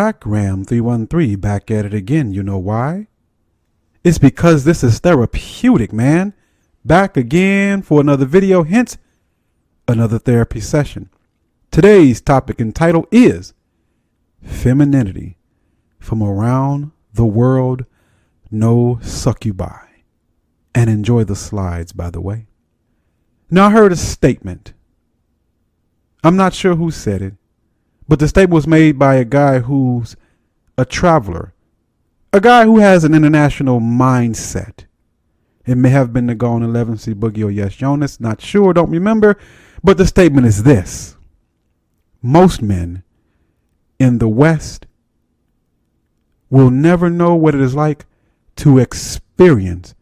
back, Ram313, back at it again. You know why? It's because this is therapeutic, man. Back again for another video, hence another therapy session. Today's topic and title is Femineity from Around the World, No Succubi. And enjoy the slides, by the way. Now, I heard a statement. I'm not sure who said it, but the statement was made by a guy who's a traveler, a guy who has an international mindset. It may have been the Gone 11 C Boogie or Yes Jonas, not sure, don't remember, but the statement is this. Most men in the West will never know what it is like to experience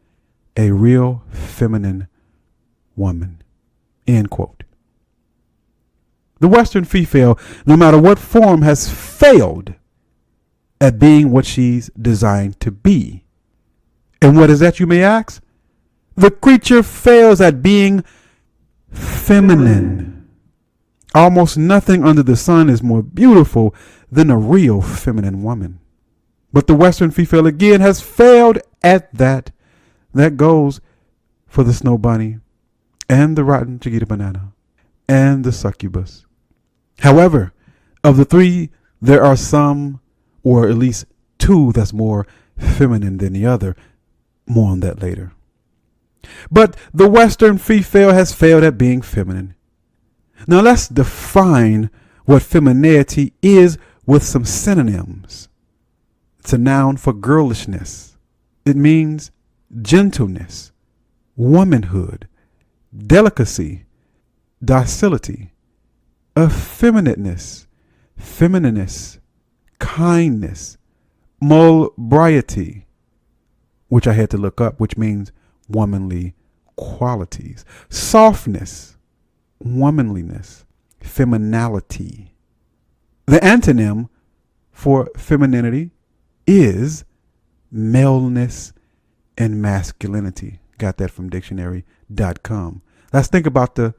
a real feminine woman. End quote. The Western female, no matter what form, has failed at being what she's designed to be. And what is that, you may ask? The creature fails at being feminine. Almost nothing under the sun is more beautiful than a real feminine woman. But the Western female again has failed at that. That goes for the snow bunny and the rotten Chiquita banana and the succubus. However, of the three, there are some, or at least two, that's more feminine than the other. More on that later. But the Western female has failed at being feminine. Now let's define what femineity is with some synonyms. It's a noun for girlishness. It means gentleness, womanhood, delicacy, docility, effeminateness, feminineness, kindness, mobility, which I had to look up, which means womanly qualities, softness, womanliness, feminality. The antonym for femininity is maleness and masculinity. Got that from dictionary.com. Let's think about the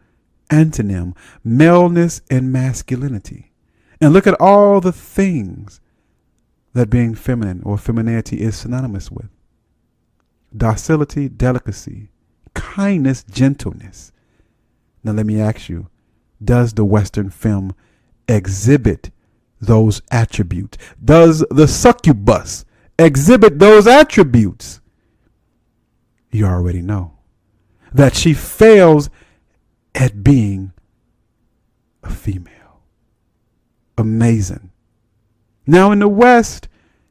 antonym, maleness and masculinity. And look at all the things that being feminine or femininity is synonymous with. Docility, delicacy, kindness, gentleness. Now let me ask you, does the Western femme exhibit those attributes? Does the succubus exhibit those attributes? You already know that she fails at being a female. Amazing. Now in the West,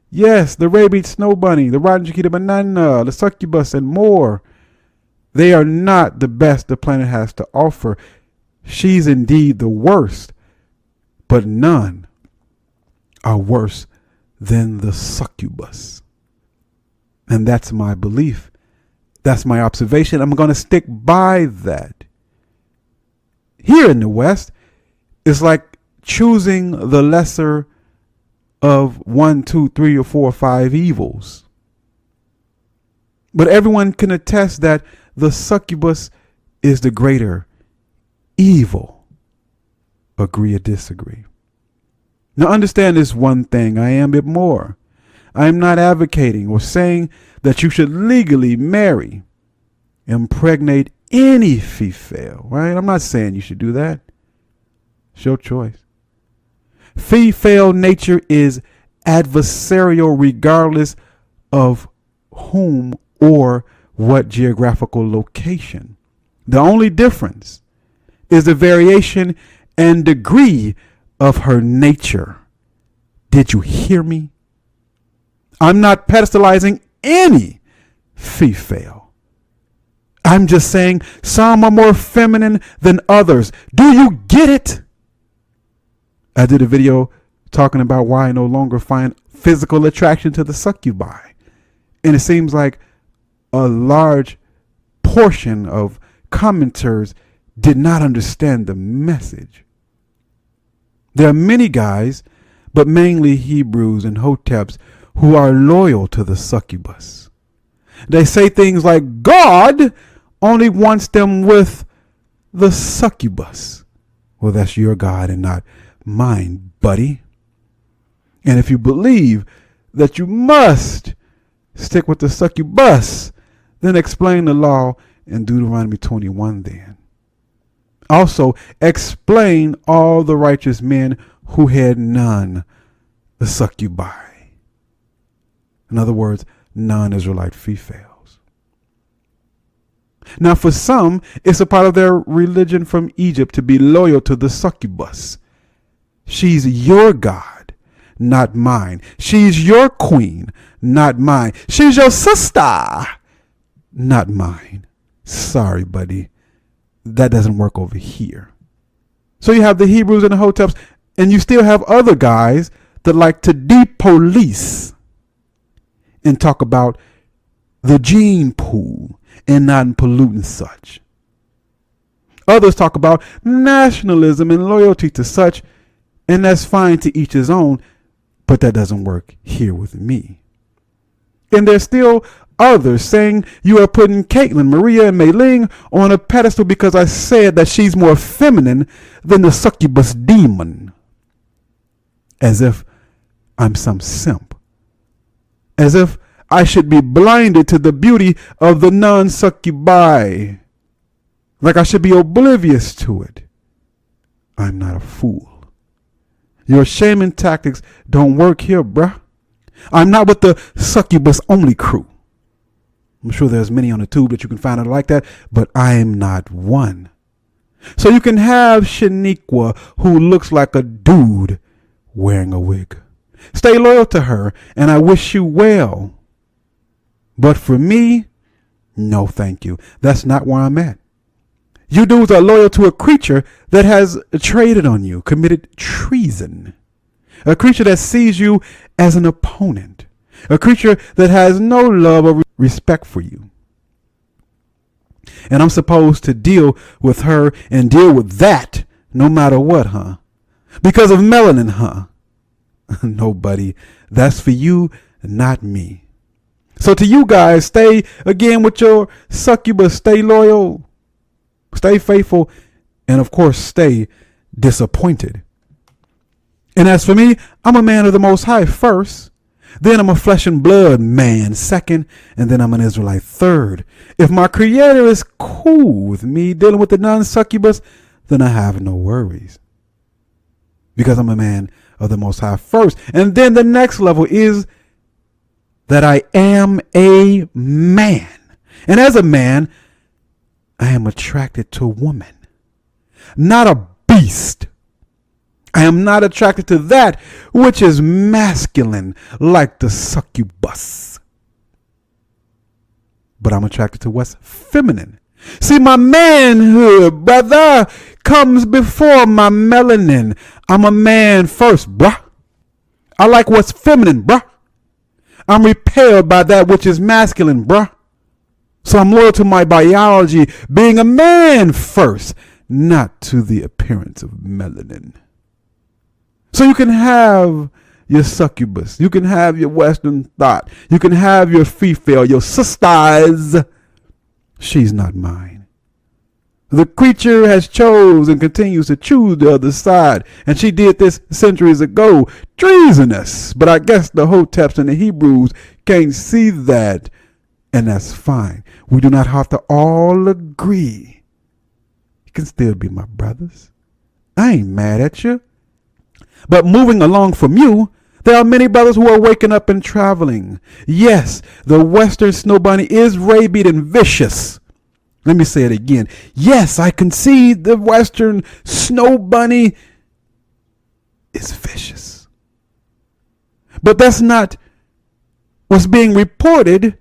yes, the rabbit snow bunny, the rotten Chiquita banana, the succubus, and more. They are not the best the planet has to offer. She's indeed the worst, but none are worse than the succubus. And that's my belief. That's my observation. I'm going to stick by that. Here in the West, it's like choosing the lesser of 1, 2, 3, or 4, or 5 evils. But everyone can attest that the succubus is the greater evil. Agree or disagree? Now understand this one thing. I am a bit more. I am not advocating or saying that you should legally marry, impregnate any female, right? I'm not saying you should do that. It's your choice. Female nature is adversarial regardless of whom or what geographical location. The only difference is the variation and degree of her nature. Did you hear me? I'm not pedestalizing any female. I'm just saying some are more feminine than others. Do you get it? I did a video talking about why I no longer find physical attraction to the succubi. And it seems like a large portion of commenters did not understand the message. There are many guys, but mainly Hebrews and Hoteps, who are loyal to the succubus. They say things like, God only wants them with the succubus. Well, that's your God and not mine, buddy. And if you believe that you must stick with the succubus, then explain the law in Deuteronomy 21 then. Also, explain all the righteous men who had none, the succubi. In other words, non-Israelite females. Now, for some, it's a part of their religion from Egypt to be loyal to the succubus. She's your God, not mine. She's your queen, not mine. She's your sister, not mine. Sorry, buddy. That doesn't work over here. So you have the Hebrews and the Hoteps, and you still have other guys that like to depolice and talk about the gene pool and not polluting such. Others talk about nationalism and loyalty to such, and that's fine, to each his own, but that doesn't work here with me. And there's still others saying you are putting Caitlin, Maria, and Mei Ling on a pedestal because I said that she's more feminine than the succubus demon. As if I'm some simp. As if I should be blinded to the beauty of the non-succubi. Like I should be oblivious to it. I'm not a fool. Your shaming tactics don't work here, bruh. I'm not with the succubus only crew. I'm sure there's many on the tube that you can find out like that, but I am not one. So you can have Shaniqua, who looks like a dude wearing a wig. Stay loyal to her, and I wish you well. But for me, no thank you. That's not where I'm at. You dudes are loyal to a creature that has traded on you, committed treason. A creature that sees you as an opponent. A creature that has no love or respect for you. And I'm supposed to deal with her and deal with that no matter what, huh? Because of melanin, huh? Nobody. That's for you, not me. So to you guys, stay again with your succubus. Stay loyal. Stay faithful. And of course, stay disappointed. And as for me, I'm a man of the Most High first. Then I'm a flesh and blood man second. And then I'm an Israelite third. If my creator is cool with me dealing with the non-succubus, then I have no worries. Because I'm a man of the Most High first. And then the next level is that I am a man. And as a man, I am attracted to woman, not a beast. I am not attracted to that which is masculine like the succubus. But I'm attracted to what's feminine. See, my manhood, brother, comes before my melanin. I'm a man first, bruh. I like what's feminine, bruh. I'm repelled by that which is masculine, bruh. So I'm loyal to my biology, being a man first, not to the appearance of melanin. So you can have your succubus. You can have your Western thought. You can have your female, your sisters. She's not mine. The creature has chose and continues to choose the other side. And she did this centuries ago. Treasonous. But I guess the Hoteps and the Hebrews can't see that. And that's fine. We do not have to all agree. You can still be my brothers. I ain't mad at you. But moving along from you, there are many brothers who are waking up and traveling. Yes, the Western snow bunny is rabid and vicious. Let me say it again. Yes, I concede the Western snow bunny is vicious. But that's not what's being reported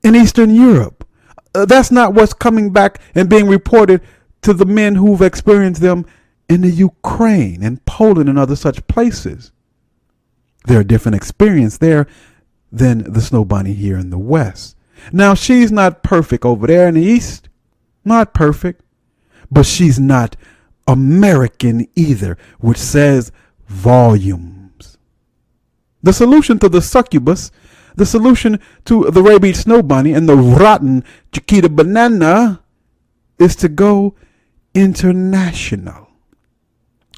in Eastern Europe. That's not what's coming back and being reported to the men who've experienced them in the Ukraine and Poland and other such places. There are different experience there than the snow bunny here in the West. Now, she's not perfect over there in the East. Not perfect. But she's not American either, which says volumes. The solution to the succubus, the solution to the rabid snow bunny and the rotten Chiquita banana is to go international.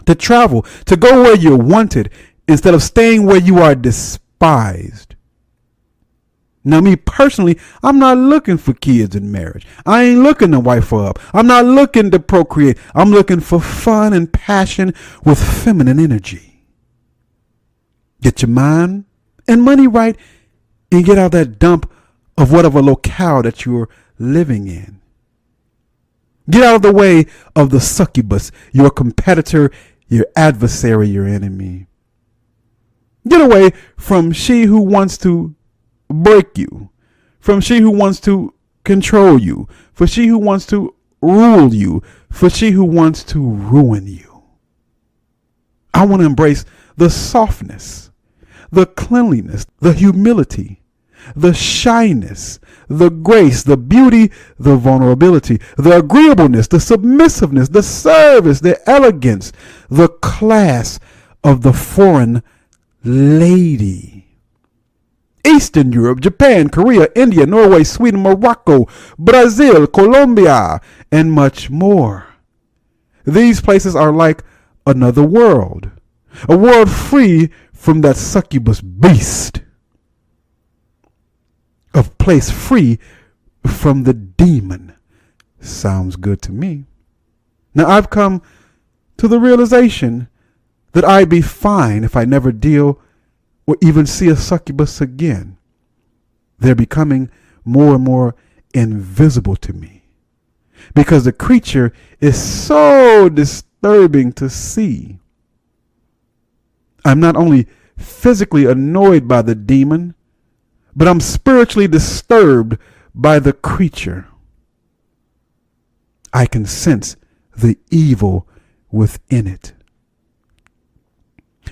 To travel, to go where you're wanted instead of staying where you are despised. Now, me personally, I'm not looking for kids in marriage. I ain't looking to wife her up. I'm not looking to procreate. I'm looking for fun and passion with feminine energy. Get your mind and money right and get out of that dump of whatever locale that you're living in. Get out of the way of the succubus, your competitor, your adversary, your enemy. Get away from she who wants to break you, from she who wants to control you, for she who wants to rule you, for she who wants to ruin you. I want to embrace the softness, the cleanliness, the humility, the shyness, the grace, the beauty, the vulnerability, the agreeableness, the submissiveness, the service, the elegance, the class of the foreign lady. Eastern Europe, Japan, Korea, India, Norway, Sweden, Morocco, Brazil, Colombia, and much more. These places are like another world, a world free from that succubus beast, a place free from the demon. Sounds good to me. Now, I've come to the realization that I'd be fine if I never deal or even see a succubus again. They're becoming more and more invisible to me because the creature is so disturbing to see. I'm not only physically annoyed by the demon, but I'm spiritually disturbed by the creature. I can sense the evil within it.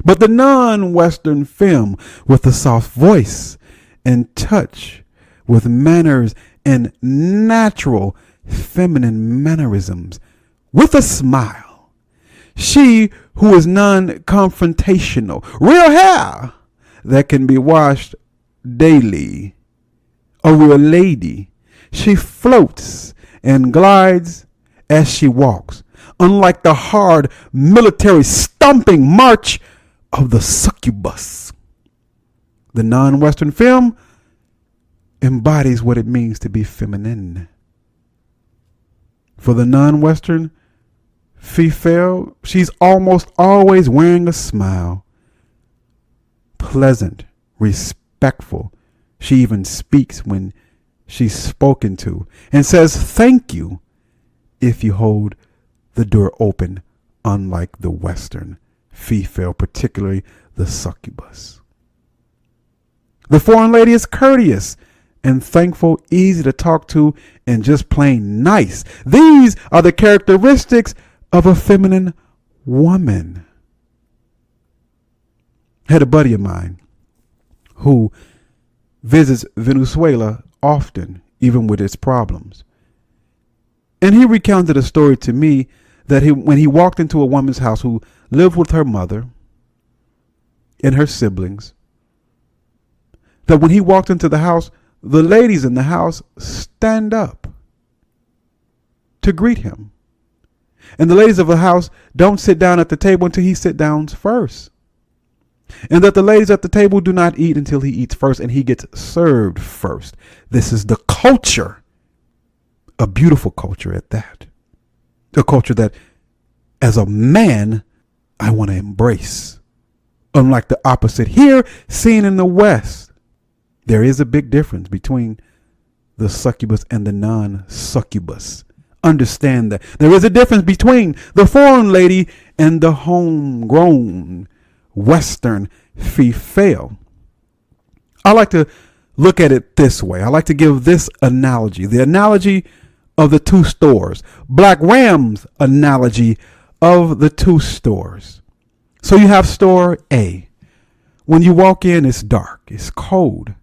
But the non-Western femme with a soft voice and touch, with manners and natural feminine mannerisms, with a smile, she who is non-confrontational, real hair that can be washed daily, a real lady, she floats and glides as she walks, unlike the hard military stomping march of the succubus. The non-Western femme embodies what it means to be feminine. For the non-Western female, she's almost always wearing a smile. Pleasant, respectful. She even speaks when she's spoken to and says thank you if you hold the door open, unlike the Western female, particularly the succubus. The foreign lady is courteous and thankful, easy to talk to, and just plain nice. These are the characteristics of a feminine woman. I had a buddy of mine who visits Venezuela often, even with its problems. And he recounted a story to me that when he walked into a woman's house who lived with her mother and her siblings, that when he walked into the house, the ladies in the house stand up to greet him. And the ladies of the house don't sit down at the table until he sits down first. And that the ladies at the table do not eat until he eats first and he gets served first. This is the culture, a beautiful culture at that. A culture that, as a man, I want to embrace. Unlike the opposite here, seen in the West, there is a big difference between the succubus and the non-succubus. Understand that there is a difference between the foreign lady and the homegrown Western female. I like to look at it this way. I like to give this analogy, the analogy of the two stores, Black Ram's analogy of the two stores. So you have store A. When you walk in, it's dark, it's cold,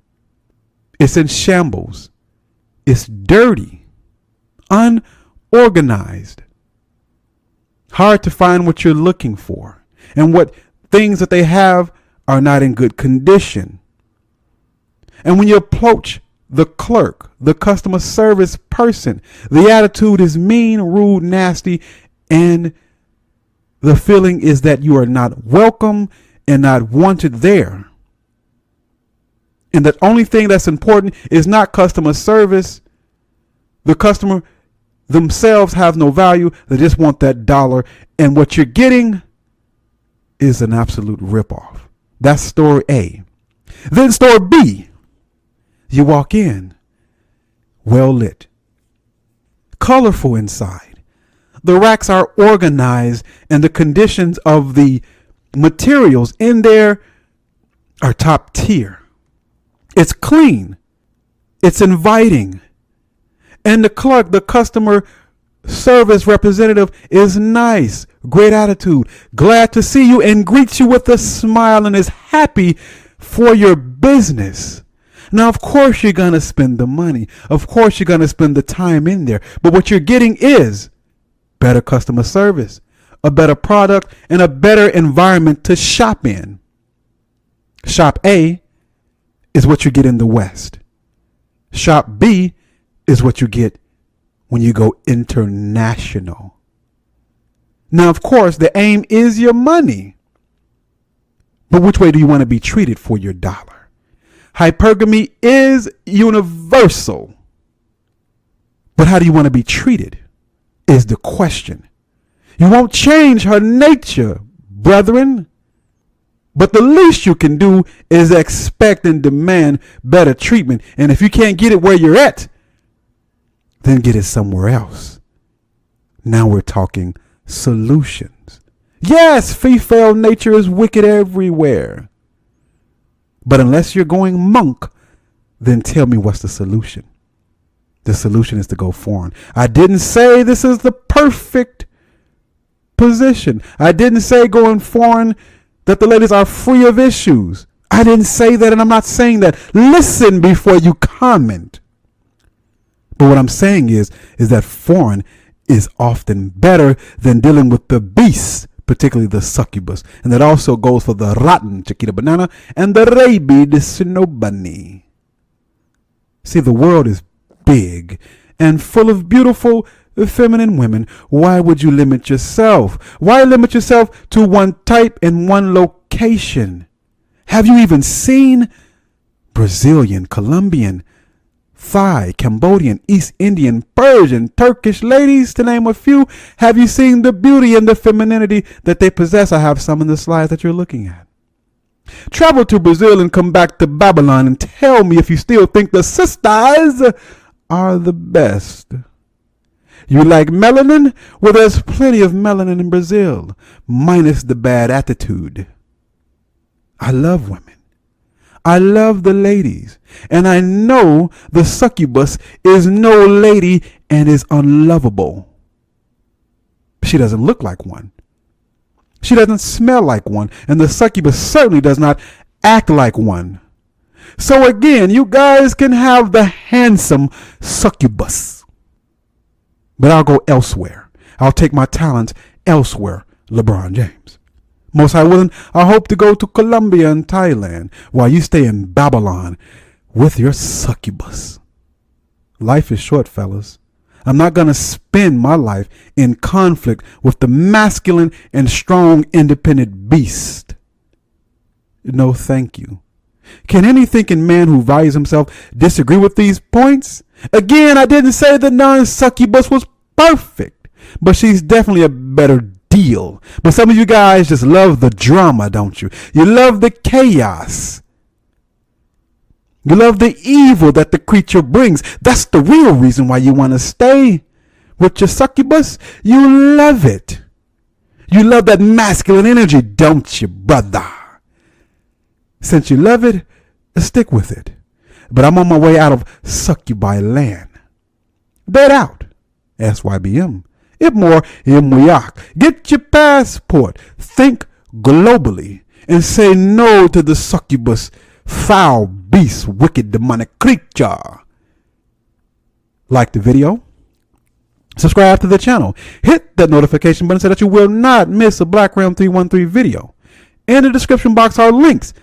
it's in shambles, it's dirty, unorganized, hard to find what you're looking for, and what things that they have are not in good condition. And when you approach the clerk, the customer service person, the attitude is mean, rude, nasty, and the feeling is that you are not welcome and not wanted there. And the only thing that's important is not customer service. The customer themselves have no value. They just want that dollar. And what you're getting is an absolute ripoff. That's store A. Then store B. You walk in, well lit, colorful inside. The racks are organized, and the conditions of the materials in there are top tier. It's clean. It's inviting. And the clerk, the customer service representative, is nice, great attitude, glad to see you, and greets you with a smile and is happy for your business. Now, of course, you're going to spend the money. Of course, you're going to spend the time in there. But what you're getting is better customer service, a better product, and a better environment to shop in. Shop A is what you get in the West. Shop B is what you get when you go international. Now, of course, the aim is your money. But which way do you want to be treated for your dollar? Hypergamy is universal. But how do you want to be treated is the question. You won't change her nature, brethren. But the least you can do is expect and demand better treatment. And if you can't get it where you're at, then get it somewhere else. Now we're talking solutions. Yes, female nature is wicked everywhere. But unless you're going monk, then tell me what's the solution. The solution is to go foreign. I didn't say this is the perfect position. I didn't say going foreign that the ladies are free of issues. I didn't say that, and I'm not saying that. Listen before you comment. But what I'm saying is that foreign is often better than dealing with the beasts, particularly the succubus. And that also goes for the rotten Chiquita banana and the rabid snow bunny. See, the world is big and full of beautiful feminine women. Why would you limit yourself? Why limit yourself to one type and one location? Have you even seen Brazilian, Colombian, Thai, Cambodian, East Indian, Persian, Turkish ladies, to name a few? Have you seen the beauty and the femininity that they possess? I have some in the slides that you're looking at. Travel to Brazil and come back to Babylon and tell me if you still think the sisters are the best. You like melanin? Well, there's plenty of melanin in Brazil, minus the bad attitude. I love women. I love the ladies. And I know the succubus is no lady and is unlovable. She doesn't look like one. She doesn't smell like one. And the succubus certainly does not act like one. So again, you guys can have the handsome succubus. But I'll go elsewhere. I'll take my talents elsewhere, LeBron James. Most High willing, I hope to go to Colombia and Thailand while you stay in Babylon with your succubus. Life is short, fellas. I'm not going to spend my life in conflict with the masculine and strong, independent beast. No, thank you. Can any thinking man who values himself disagree with these points? Again, I didn't say the non-succubus was perfect, but she's definitely a better deal. But some of you guys just love the drama, don't you? You love the chaos. You love the evil that the creature brings. That's the real reason why you want to stay with your succubus. You love it. You love that masculine energy, don't you, brother? Since you love it, stick with it. But I'm on my way out of Succubi land. Dead out. SYBM. Ibmore, Imwiak. Get your passport. Think globally. And say no to the succubus, foul, beast, wicked, demonic creature. Like the video. Subscribe to the channel. Hit that notification button so that you will not miss a Black Realm 313 video. In the description box are links.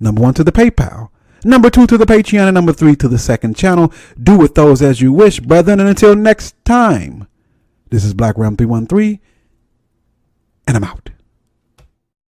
Number 1 to the PayPal. Number 2 to the Patreon. And number 3 to the second channel. Do with those as you wish, brethren. And until next time, this is Black Realm 313. And I'm out.